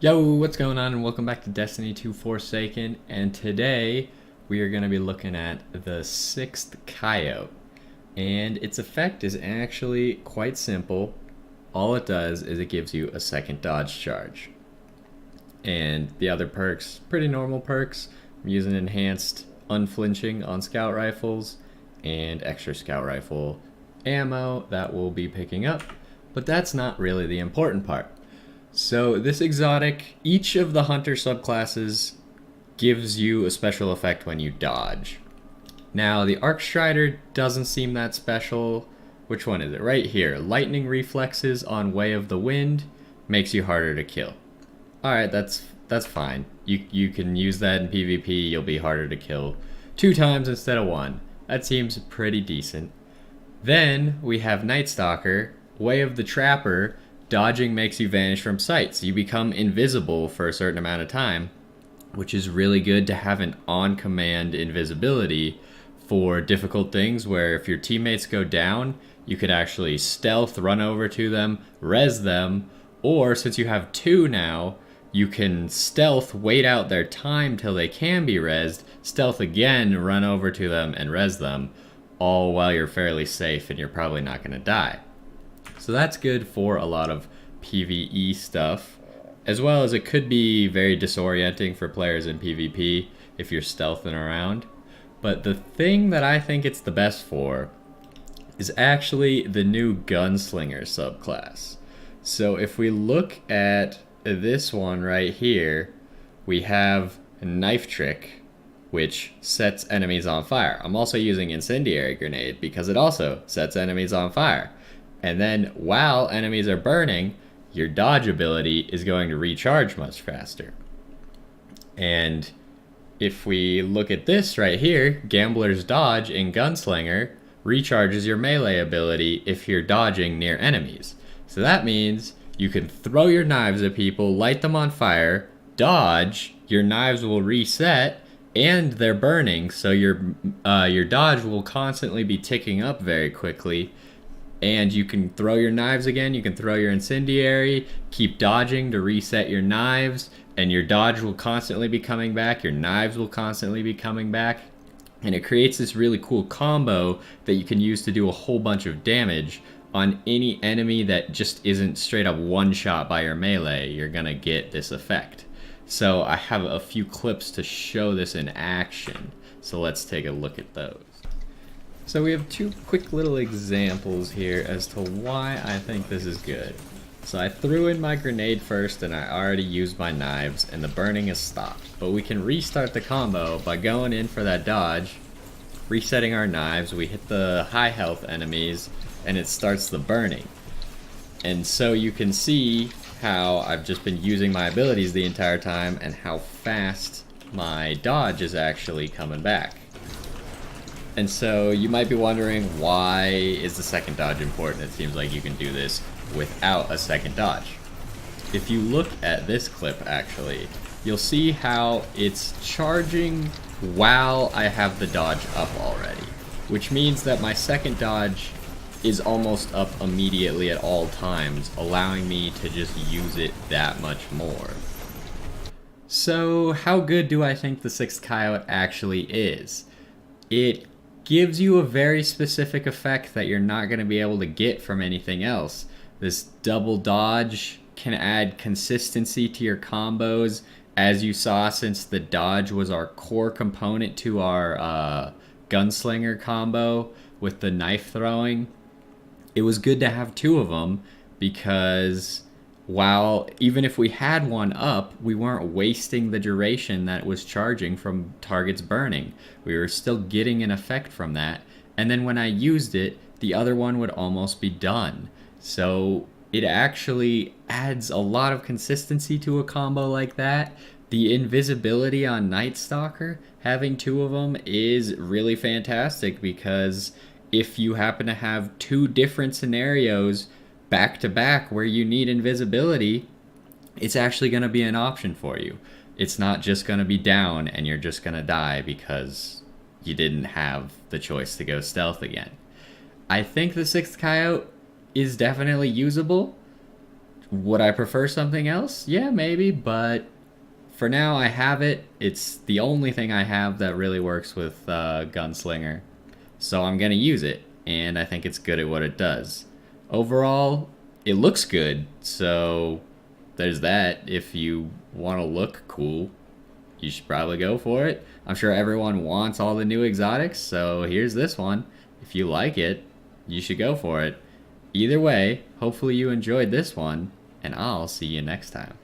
Yo, what's going on, and welcome back to Destiny 2 Forsaken. And today we are going to be looking at the sixth Coyote. And its effect is actually quite simple. All it does is it gives you a second dodge charge. And the other perks, pretty normal perks. I'm using enhanced unflinching on scout rifles and extra scout rifle ammo that we'll be picking up. But that's not really the important part. So this exotic, each of the hunter subclasses gives you a special effect when you dodge. Now the Arc Strider doesn't seem that special. Which one is it? Right here. Lightning reflexes on Way of the Wind makes you harder to kill. Alright, that's fine. You can use that in PvP, you'll be harder to kill 2 times instead of 1. That seems pretty decent. Then we have Night Stalker, Way of the Trapper. Dodging makes you vanish from sight, so you become invisible for a certain amount of time, which is really good to have an on-command invisibility for difficult things where if your teammates go down, you could actually stealth, run over to them, res them, or since you have 2 now, you can stealth, wait out their time till they can be resed, stealth again, run over to them and res them, all while you're fairly safe and you're probably not going to die. So that's good for a lot of PvE stuff, as well as it could be very disorienting for players in PvP if you're stealthing around. But the thing that I think it's the best for is actually the new Gunslinger subclass. So if we look at this one right here, we have Knife Trick, which sets enemies on fire. I'm also using Incendiary Grenade because it also sets enemies on fire. And then while enemies are burning, your dodge ability is going to recharge much faster. And if we look at this right here, Gambler's Dodge in Gunslinger recharges your melee ability if you're dodging near enemies. So that means you can throw your knives at people, light them on fire, dodge, your knives will reset, and they're burning, so your dodge will constantly be ticking up very quickly. And you can throw your knives again, you can throw your incendiary, keep dodging to reset your knives, and your dodge will constantly be coming back, your knives will constantly be coming back. And it creates this really cool combo that you can use to do a whole bunch of damage on any enemy that just isn't straight up one shot by your melee. You're gonna get this effect. So I have a few clips to show this in action. So let's take a look at those. So we have 2 quick little examples here as to why I think this is good. So I threw in my grenade first and I already used my knives and the burning has stopped. But we can restart the combo by going in for that dodge, resetting our knives, we hit the high health enemies and it starts the burning. And so you can see how I've just been using my abilities the entire time and how fast my dodge is actually coming back. And so you might be wondering, why is the second dodge important? It seems like you can do this without a second dodge. If you look at this clip actually, you'll see how it's charging while I have the dodge up already, which means that my second dodge is almost up immediately at all times, allowing me to just use it that much more. So how good do I think the sixth Coyote actually is? It gives you a very specific effect that you're not going to be able to get from anything else. This double dodge can add consistency to your combos, as you saw, since the dodge was our core component to our gunslinger combo with the knife throwing. It was good to have 2 of them because while even if we had one up, we weren't wasting the duration that was charging from targets burning. We were still getting an effect from that. And then when I used it, the other one would almost be done. So it actually adds a lot of consistency to a combo like that. The invisibility on Night Stalker, having 2 of them is really fantastic because if you happen to have 2 different scenarios back to back where you need invisibility, it's actually going to be an option for you. It's not just going to be down and you're just going to die because you didn't have the choice to go stealth again. I think the sixth Coyote is definitely usable. Would I prefer something else? Yeah, maybe, but for now I have it. It's the only thing I have that really works with Gunslinger. So I'm going to use it, and I think it's good at what it does. Overall, it looks good, so there's that. If you want to look cool, you should probably go for it. I'm sure everyone wants all the new exotics, so here's this one. If you like it, you should go for it. Either way, hopefully you enjoyed this one, and I'll see you next time.